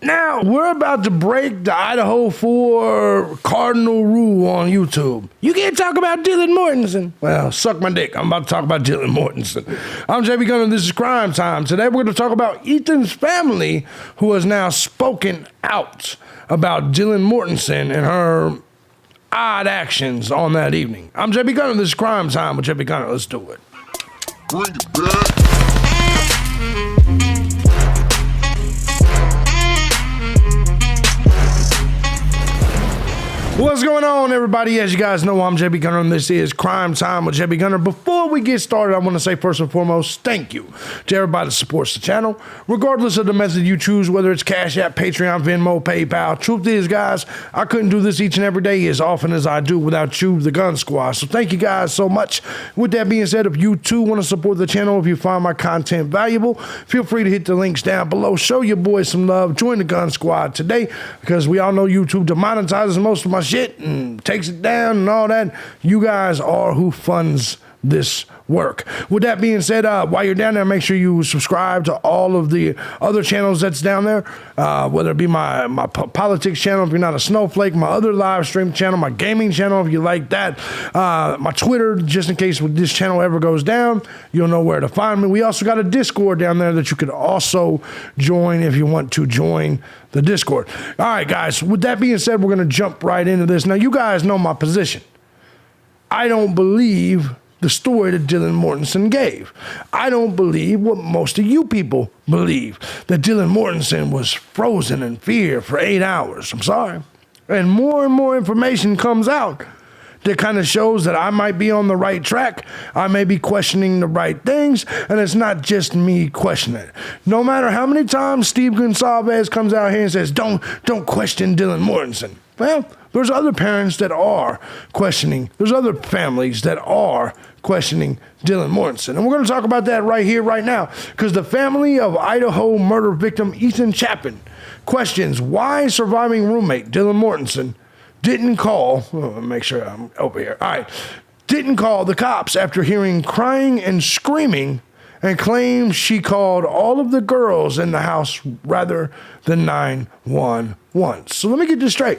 Now, we're about to break the Idaho 4 cardinal rule on YouTube. You can't talk about Dylan Mortensen. Well, suck my dick. I'm about to talk about Dylan Mortensen. I'm JB Gunner. This is Crime Time. Today, we're going to talk about Ethan's family, who has now spoken out about Dylan Mortensen and her odd actions on that evening. I'm JB Gunner. This is Crime Time with JB Gunner. Let's do it. Bring it back. What's going on, everybody? As you guys know, I'm JB Gunner, and this is Crime Time with JB Gunner. Before we get started, I want to say first and foremost, thank you to everybody that supports the channel, regardless of the method you choose, whether it's Cash App, Patreon, Venmo, PayPal. Truth is, guys, I couldn't do this each and every day as often as I do without you, the Gun Squad. So thank you guys so much. With that being said, if you too want to support the channel, if you find my content valuable, feel free to hit the links down below. Show your boys some love. Join the Gun Squad today, because we all know YouTube demonetizes most of my shit and takes it down and all that. You guys are who funds this work. With that being said, while you're down there, make sure you subscribe to all of the other channels that's down there, whether it be my politics channel if you're not a snowflake, my other live stream channel, my gaming channel if you like that, my Twitter, just in case this channel ever goes down, you'll know where to find me. We also got a Discord down there that you could also join if you want to join the Discord. All right, guys, with that being said, we're going to jump right into this. Now, you guys know my position. I don't believe the story that Dylan Mortensen gave. I don't believe what most of you people believe, that Dylan Mortensen was frozen in fear for 8 hours. I'm sorry. And more information comes out that kind of shows that I might be on the right track. I may be questioning the right things, and it's not just me questioning it. No matter how many times Steve Gonsalves comes out here and says, don't question Dylan Mortensen. Well, there's other parents that are questioning. There's other families that are questioning Dylan Mortensen. And we're going to talk about that right here, right now, because the family of Idaho murder victim Ethan Chapin questions why surviving roommate Dylan Mortensen didn't call, make sure I'm over here. All right. Didn't call the cops after hearing crying and screaming, and claims she called all of the girls in the house rather than 911. So let me get this straight.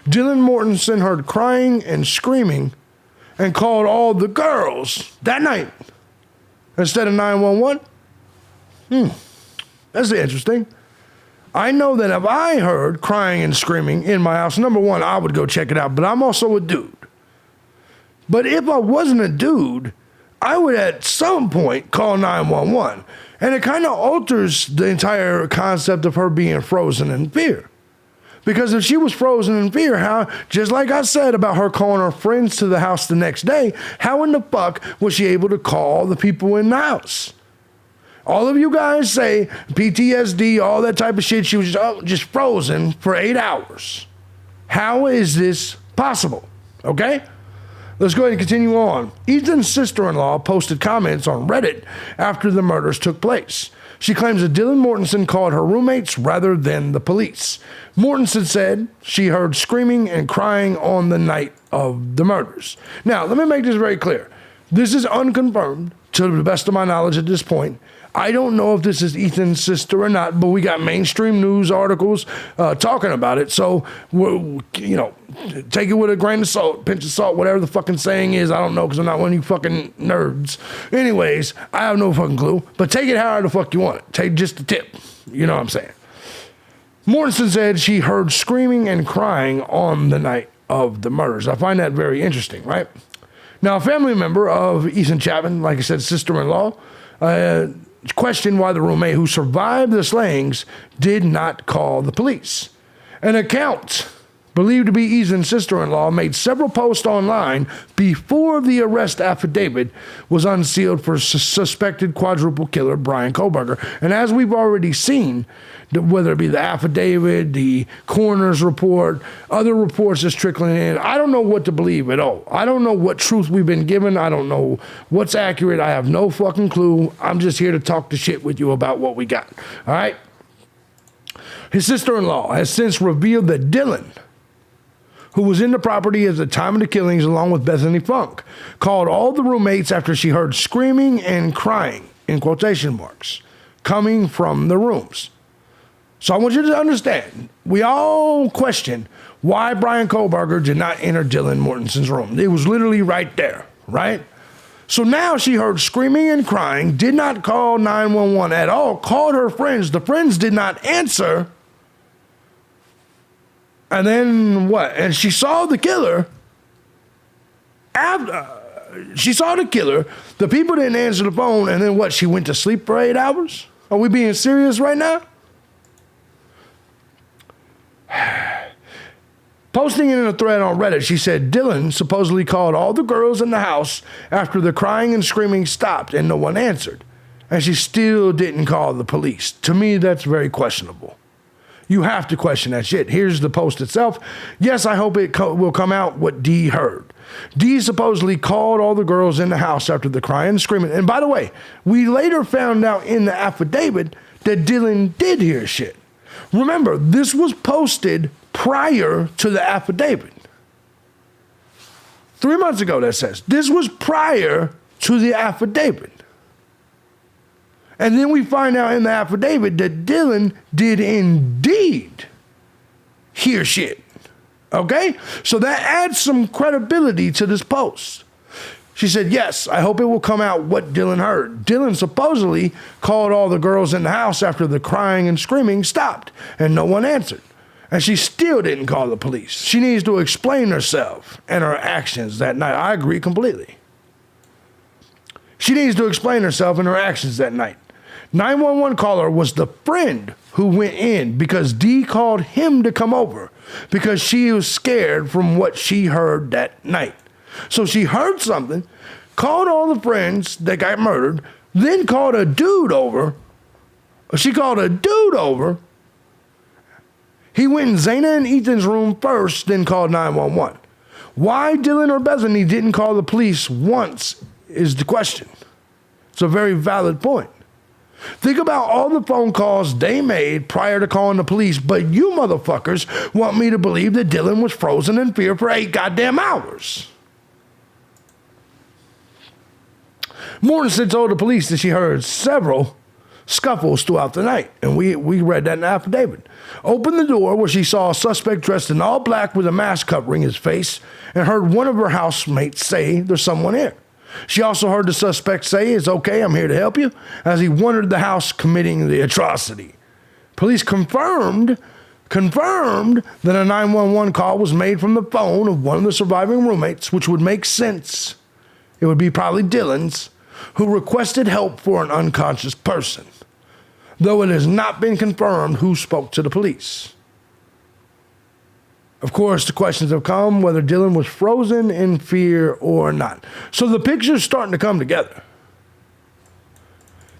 Dylan Mortensen heard crying and screaming and called all the girls that night instead of 911. That's interesting. I know that if I heard crying and screaming in my house, number one, I would go check it out, but I'm also a dude. But if I wasn't a dude, I would at some point call 911. And it kind of alters the entire concept of her being frozen in fear. Because if she was frozen in fear, how, just like I said about her calling her friends to the house the next day, how in the fuck was she able to call the people in the house? All of you guys say PTSD, all that type of shit. She was just frozen for 8 hours. How is this possible? Okay? Let's go ahead and continue on. Ethan's sister-in-law posted comments on Reddit after the murders took place. She claims that Dylan Mortensen called her roommates rather than the police. Mortensen said she heard screaming and crying on the night of the murders. Now, let me make this very clear. This is unconfirmed to the best of my knowledge at this point. I don't know if this is Ethan's sister or not, but we got mainstream news articles talking about it. So, take it with a grain of salt, pinch of salt, whatever the fucking saying is. I don't know, because I'm not one of you fucking nerds. Anyways, I have no fucking clue. But take it however the fuck you want it. Take just the tip. You know what I'm saying? Mortensen said she heard screaming and crying on the night of the murders. I find that very interesting, right? Now, a family member of Ethan Chapin, like I said, sister-in-law, questioned why the roommate who survived the slayings did not call the police. An account believed to be Ethan's sister-in-law made several posts online before the arrest affidavit was unsealed for suspected quadruple killer Brian Koberger. And as we've already seen, whether it be the affidavit, the coroner's report, other reports that's trickling in, I don't know what to believe at all. I don't know what truth we've been given. I don't know what's accurate. I have no fucking clue. I'm just here to talk the shit with you about what we got. All right? His sister-in-law has since revealed that Dylan, who was in the property at the time of the killings along with Bethany Funk, called all the roommates after she heard screaming and crying, in quotation marks, coming from the rooms. So I want you to understand, we all question why Brian Kohlberger did not enter Dylan Mortensen's room. It was literally right there, right? So now she heard screaming and crying, did not call 911 at all, called her friends. The friends did not answer. And then what? And she saw the killer. She saw the killer. The people didn't answer the phone. And then what? She went to sleep for 8 hours? Are we being serious right now? Posting it in a thread on Reddit, she said Dylan supposedly called all the girls in the house after the crying and screaming stopped and no one answered. And she still didn't call the police. To me, that's very questionable. You have to question that shit. Here's the post itself. Yes, I hope it will come out what Dee heard. Dee supposedly called all the girls in the house after the crying and screaming. And by the way, we later found out in the affidavit that Dylan did hear shit. Remember, this was posted prior to the affidavit. 3 months ago, that says. This was prior to the affidavit. And then we find out in the affidavit that Dylan did indeed hear shit. Okay? So that adds some credibility to this post. She said, yes, I hope it will come out what Dylan heard. Dylan supposedly called all the girls in the house after the crying and screaming stopped, and no one answered. And she still didn't call the police. She needs to explain herself and her actions that night. I agree completely. She needs to explain herself and her actions that night. 911 caller was the friend who went in because Dee called him to come over because she was scared from what she heard that night. So she heard something, called all the friends that got murdered, then called a dude over. She called a dude over. He went in Zayna and Ethan's room first, then called 911. Why Dylan or Bethany didn't call the police once is the question. It's a very valid point. Think about all the phone calls they made prior to calling the police, but you motherfuckers want me to believe that Dylan was frozen in fear for 8 goddamn hours. Mortensen told the police that she heard several scuffles throughout the night, and we read that in the affidavit. Opened the door where she saw a suspect dressed in all black with a mask covering his face and heard one of her housemates say there's someone here. She also heard the suspect say, it's okay, I'm here to help you, as he wandered the house committing the atrocity. Police confirmed that a 911 call was made from the phone of one of the surviving roommates, which would make sense. It would be probably Dylan's, who requested help for an unconscious person, though it has not been confirmed who spoke to the police. Of course, the questions have come whether Dylan was frozen in fear or not. So the picture's starting to come together.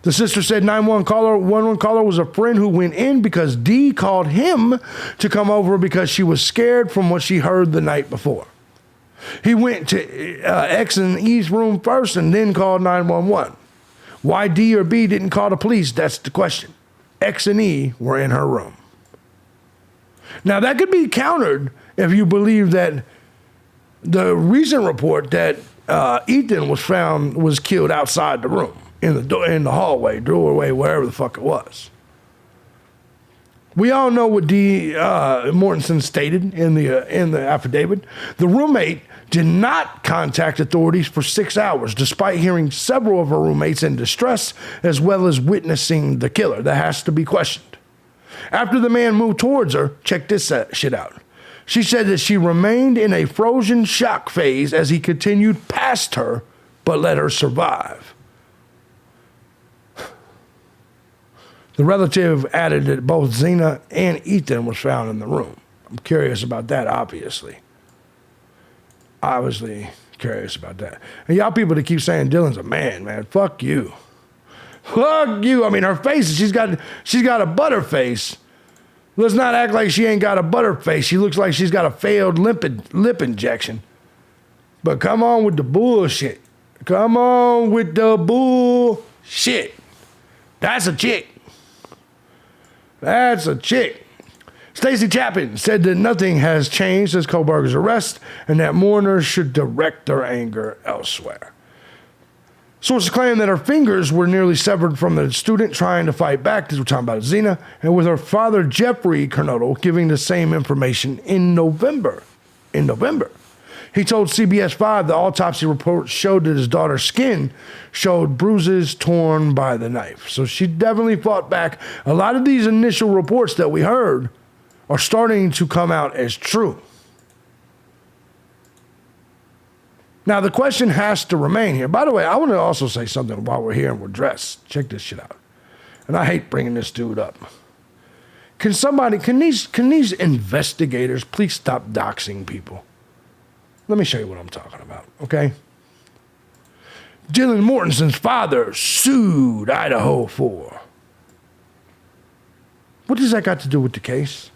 The sister said 911 caller was a friend who went in because Dee called him to come over because she was scared from what she heard the night before. He went to X and E's room first and then called 911. Why D or B didn't call the police, that's the question. X and E were in her room. Now, that could be countered if you believe that the recent report that Ethan was killed outside the room, in the hallway, doorway, wherever the fuck it was. We all know what Mortensen stated in the affidavit. The roommate did not contact authorities for 6 hours, despite hearing several of her roommates in distress, as well as witnessing the killer. That has to be questioned. After the man moved towards her, check this shit out. She said that she remained in a frozen shock phase as he continued past her, but let her survive. The relative added that both Zena and Ethan was found in the room. I'm curious about that, obviously. Obviously curious about that. And y'all people that keep saying Dylan's a man, fuck you. Fuck you. I mean, her face, she's got a butter face. Let's not act like she ain't got a butter face. She looks like she's got a failed lip injection. But come on with the bullshit. Come on with the bullshit. That's a chick. That's a chick. Stacey Chapin said that nothing has changed since Kohlberger's arrest and that mourners should direct their anger elsewhere. Sources claim that her fingers were nearly severed from the student trying to fight back. This we're talking about Zena, and with her father, Jeffrey Kernodle, giving the same information in November. He told CBS 5 the autopsy report showed that his daughter's skin showed bruises torn by the knife. So she definitely fought back. A lot of these initial reports that we heard are starting to come out as true. Now, the question has to remain here. By the way, I want to also say something while we're here and we're dressed. Check this shit out. And I hate bringing this dude up. Can these investigators please stop doxing people? Let me show you what I'm talking about, okay? Dylan Mortensen's father sued Idaho for. What does that got to do with the case?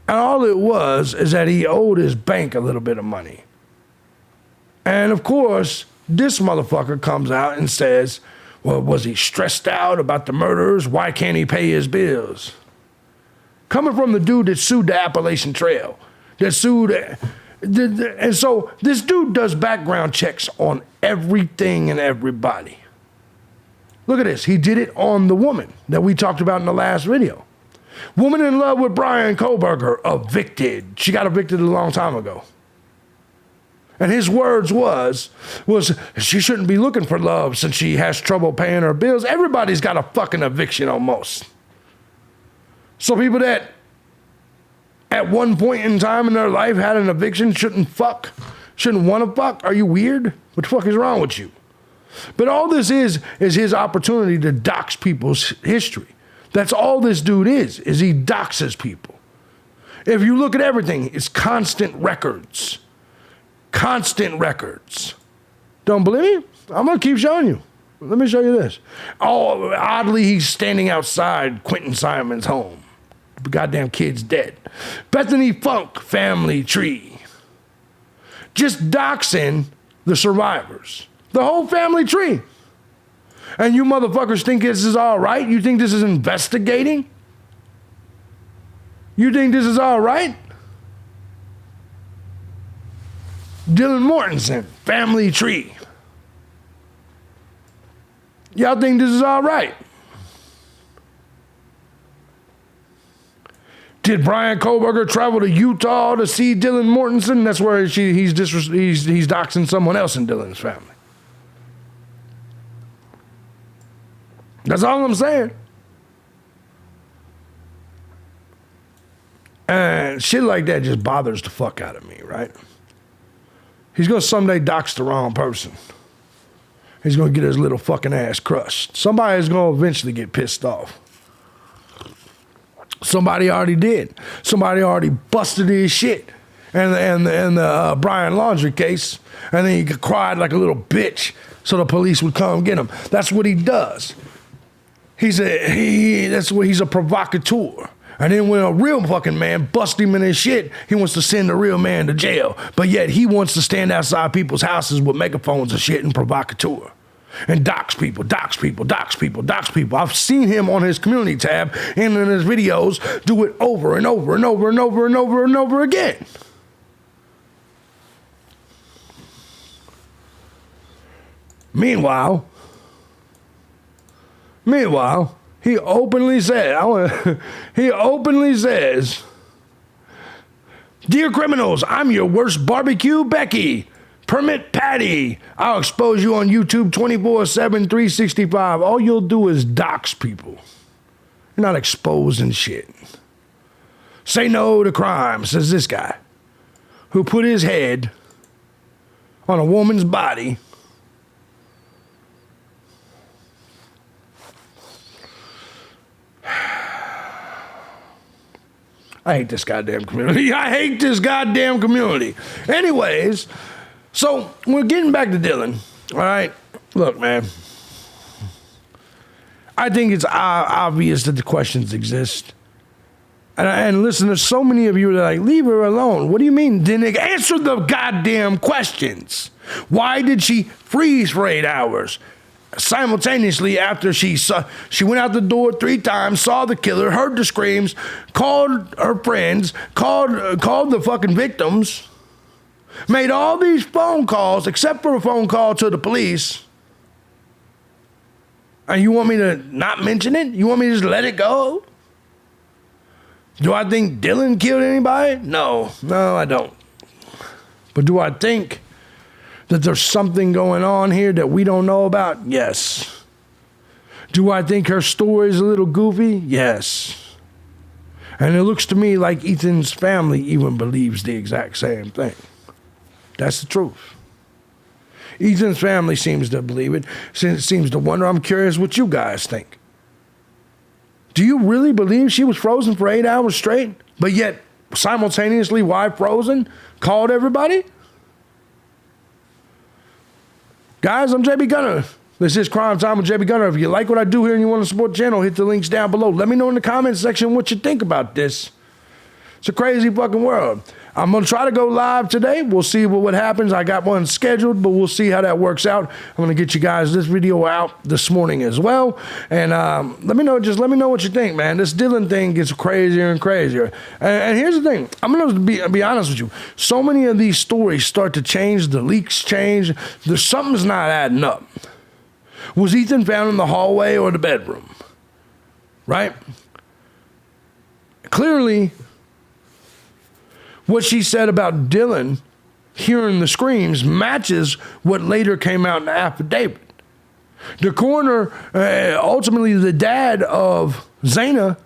And all it was is that he owed his bank a little bit of money. And of course, this motherfucker comes out and says, well, was he stressed out about the murders? Why can't he pay his bills? Coming from the dude that sued the Appalachian Trail, that sued, and so this dude does background checks on everything and everybody. Look at this. He did it on the woman that we talked about in the last video. Woman in love with Brian Koberger, evicted. She got evicted a long time ago. And his words was she shouldn't be looking for love since she has trouble paying her bills. Everybody's got a fucking eviction almost. So people that at one point in time in their life had an eviction shouldn't want to fuck. Are you weird? What the fuck is wrong with you? But all this is his opportunity to dox people's history. That's all this dude is he doxes people. If you look at everything, it's constant records. Constant records. Don't believe me? I'm going to keep showing you. Let me show you this. Oh, oddly, he's standing outside Quentin Simon's home. The goddamn kid's dead. Bethany Funk family tree. Just doxing the survivors. The whole family tree. And you motherfuckers think this is all right? You think this is investigating? You think this is all right? Dylan Mortensen, family tree. Y'all think this is all right? Did Brian Koberger travel to Utah to see Dylan Mortensen? That's where he's doxing someone else in Dylan's family. That's all I'm saying. And shit like that just bothers the fuck out of me, right? He's going to someday dox the wrong person. He's going to get his little fucking ass crushed. Somebody is going to eventually get pissed off. Somebody already did. Somebody already busted his shit. And the Brian Laundrie case. And then he cried like a little bitch so the police would come get him. That's what he does. He's a provocateur. And then when a real fucking man busts him in his shit, he wants to send the real man to jail. But yet he wants to stand outside people's houses with megaphones and shit and provocateur. And dox people. I've seen him on his community tab and in his videos do it over and over and over and over and over and over again. Meanwhile, he openly says, "Dear criminals, I'm your worst barbecue Becky. Permit Patty. I'll expose you on YouTube 24/7, 365. All you'll do is dox people. You're not exposing shit. Say no to crime," says this guy, who put his head on a woman's body. I hate this goddamn community. Anyways, so we're getting back to Dylan. All right. Look, man. I think it's obvious that the questions exist. And listen, there's so many of you that are like, leave her alone. What do you mean? Then answer the goddamn questions. Why did she freeze for 8 hours? Simultaneously, after she went out the door 3 times, saw the killer, heard the screams, called her friends, called the fucking victims, made all these phone calls, except for a phone call to the police. And you want me to not mention it? You want me to just let it go? Do I think Dylan killed anybody? No, I don't. But do I think that there's something going on here that we don't know about? Yes. Do I think her story is a little goofy? Yes. And it looks to me like Ethan's family even believes the exact same thing. That's the truth. Ethan's family seems to believe it, seems to wonder. I'm curious what you guys think. Do you really believe she was frozen for 8 hours straight, but yet simultaneously, while frozen, called everybody? Guys, I'm JB Gunner. This is Crime Time with JB Gunner. If you like what I do here and you want to support the channel, hit the links down below. Let me know in the comments section what you think about this. It's a crazy fucking world. I'm going to try to go live today. We'll see what happens. I got one scheduled, but we'll see how that works out. I'm going to get you guys this video out this morning as well. And let me know what you think, man. This Dylan thing gets crazier and crazier. And here's the thing. I'm going to be honest with you. So many of these stories start to change. The leaks change. There's something's not adding up. Was Ethan found in the hallway or the bedroom? Right? Clearly, what she said about Dylan hearing the screams matches what later came out in the affidavit. The coroner, ultimately the dad of Zaina,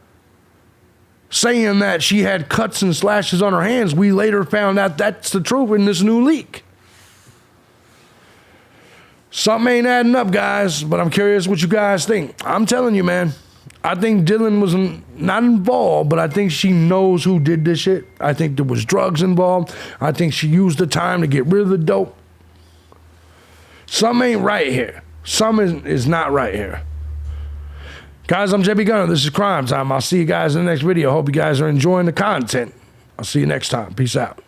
saying that she had cuts and slashes on her hands. We later found out that's the truth in this new leak. Something ain't adding up, guys, but I'm curious what you guys think. I'm telling you, man. I think Dylan was not involved, but I think she knows who did this shit. I think there was drugs involved. I think she used the time to get rid of the dope. Something ain't right here. Something is not right here. Guys, I'm JB Gunner. This is Crime Time. I'll see you guys in the next video. Hope you guys are enjoying the content. I'll see you next time. Peace out.